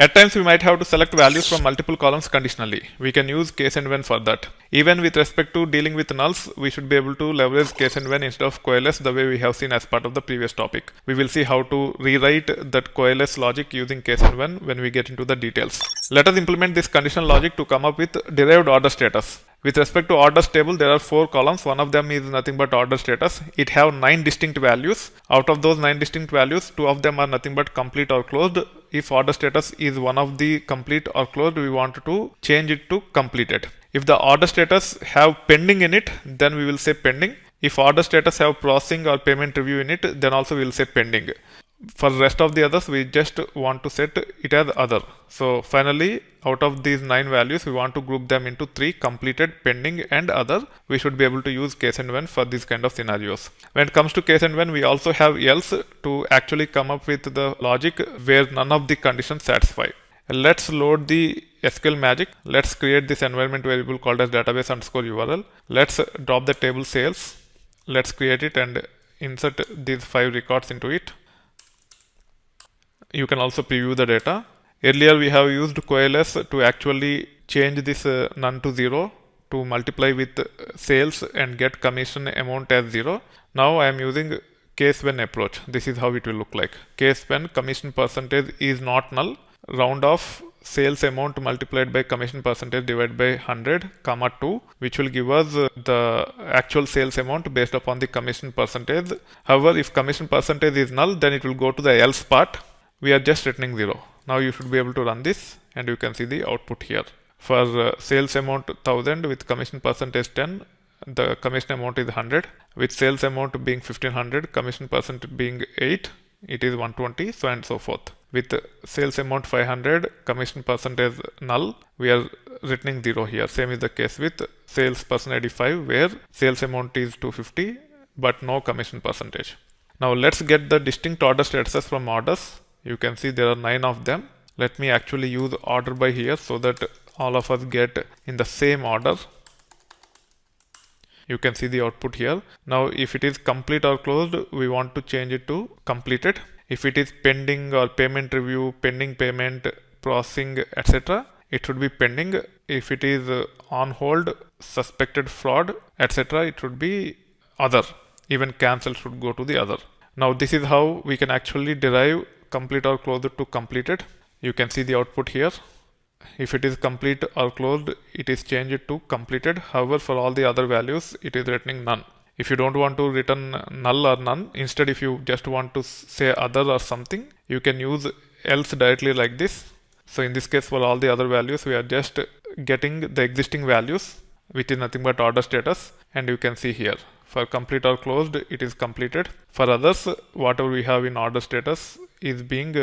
At times we might have to select values from multiple columns conditionally. We can use case and when for that. Even with respect to dealing with nulls, we should be able to leverage case and when instead of coalesce the way we have seen as part of the previous topic. We will see how to rewrite that coalesce logic using case and when we get into the details. Let us implement this conditional logic to come up with derived order status. With respect to orders table, there are 4 columns. One of them is nothing but order status. It have 9 distinct values. Out of those 9 distinct values, 2 of them are nothing but complete or closed. If order status is one of the complete or closed, we want to change it to completed. If the order status have pending in it, then we will say pending. If order status have processing or payment review in it, then also we will say pending. For the rest of the others, we just want to set it as other. So finally, out of these 9 values, we want to group them into 3: completed, pending, and other. We should be able to use case and when for these kind of scenarios. When it comes to case and when, we also have else to actually come up with the logic where none of the conditions satisfy. Let's load the SQL magic. Let's create this environment variable called as database underscore URL. Let's drop the table sales. Let's create it and insert these 5 records into it. You can also preview the data. Earlier we have used coalesce to actually change this none to 0 to multiply with sales and get commission amount as 0. Now I am using case when approach. This is how it will look like. Case when commission percentage is not null, round off sales amount multiplied by commission percentage divided by 100, comma 2, which will give us the actual sales amount based upon the commission percentage. However, if commission percentage is null, then it will go to the else part. We are just returning 0. Now you should be able to run this and you can see the output here. For sales amount 1000 with commission percentage 10, the commission amount is 100. With sales amount being 1500, commission percent being 8, it is 120, so and so forth. With sales amount 500, commission percentage null, we are returning 0 here. Same is the case with sales percent 85, where sales amount is 250 but no commission percentage. Now let's get the distinct order statuses from orders. You can see there are 9 of them. Let me actually use order by here so that all of us get in the same order. You can see the output here. Now if it is complete or closed, we want to change it to completed. If it is pending or payment review, pending payment, processing, etc., it should be pending. If it is on hold, suspected fraud, etc., it should be other. Even cancel should go to the other. Now this is how we can actually derive complete or closed to completed. You can see the output here. If it is complete or closed, it is changed to completed. However, for all the other values, it is returning none. If you don't want to return null or none, instead if you just want to say other or something, you can use else directly like this. So in this case, for all the other values, we are just getting the existing values, which is nothing but order status, and you can see here. For complete or closed, it is completed. For others, whatever we have in order status is being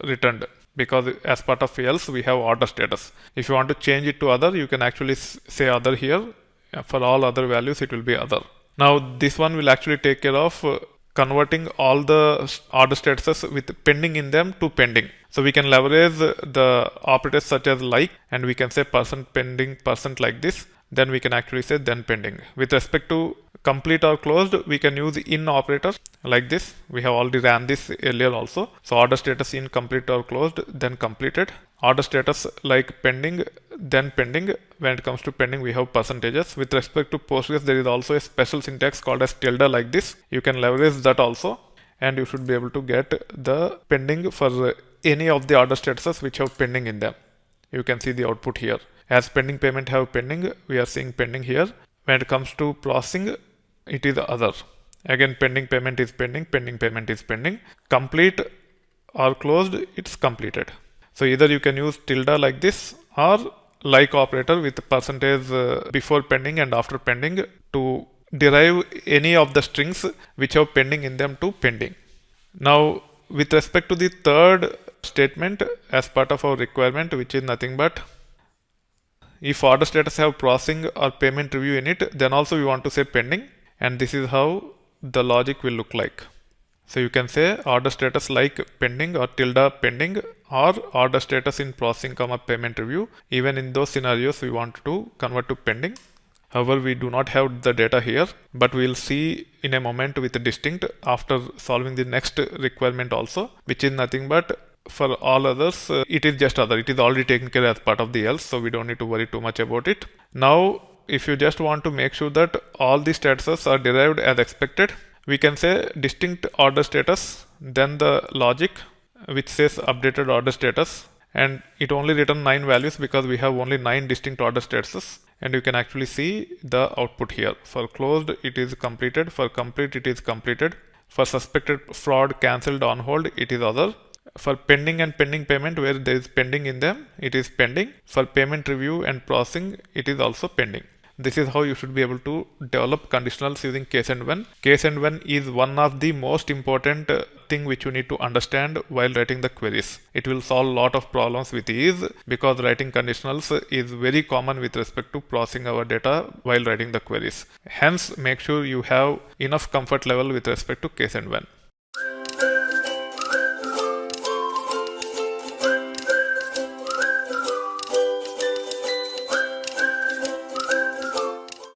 returned, because as part of else we have order status. If you want to change it to other, you can actually say other here. For all other values, it will be other. Now this one will actually take care of converting all the order statuses with pending in them to pending. So we can leverage the operators such as like, and we can say percent pending, percent like this. Then we can actually say then pending. With respect to complete or closed, we can use in operator like this. We have already ran this earlier also. So order status in complete or closed, then completed. Order status like pending, then pending. When it comes to pending, we have percentages. With respect to Postgres, there is also a special syntax called as tilde like this. You can leverage that also, and you should be able to get the pending for any of the order statuses which have pending in them. You can see the output here. As pending payment have pending, we are seeing pending here. When it comes to processing, it is other. Again, pending payment is pending, pending payment is pending. Complete or closed, it's completed. So either you can use tilde like this or like operator with percentage before pending and after pending to derive any of the strings which have pending in them to pending. Now, with respect to the third statement as part of our requirement, which is nothing but if order status have processing or payment review in it, then also we want to say pending, and this is how the logic will look like. So you can say order status like pending or tilde pending, or order status in processing comma payment review. Even in those scenarios, we want to convert to pending. However, we do not have the data here, but we will see in a moment with distinct after solving the next requirement also, which is nothing but For all others, it is just other. It is already taken care as part of the else, so we don't need to worry too much about it. Now, if you just want to make sure that all the statuses are derived as expected, we can say distinct order status, then the logic which says updated order status, and it only return 9 values because we have only 9 distinct order statuses, and you can actually see the output here. For closed it is completed, for complete it is completed, for suspected fraud, cancelled, on hold it is other, for pending and pending payment where there is pending in them it is pending, for payment review and processing it is also pending. This is how you should be able to develop conditionals using case and when. Case and when is one of the most important thing which you need to understand while writing the queries. It will solve a lot of problems with ease because writing conditionals is very common with respect to processing our data while writing the queries. Hence, make sure you have enough comfort level with respect to case and when.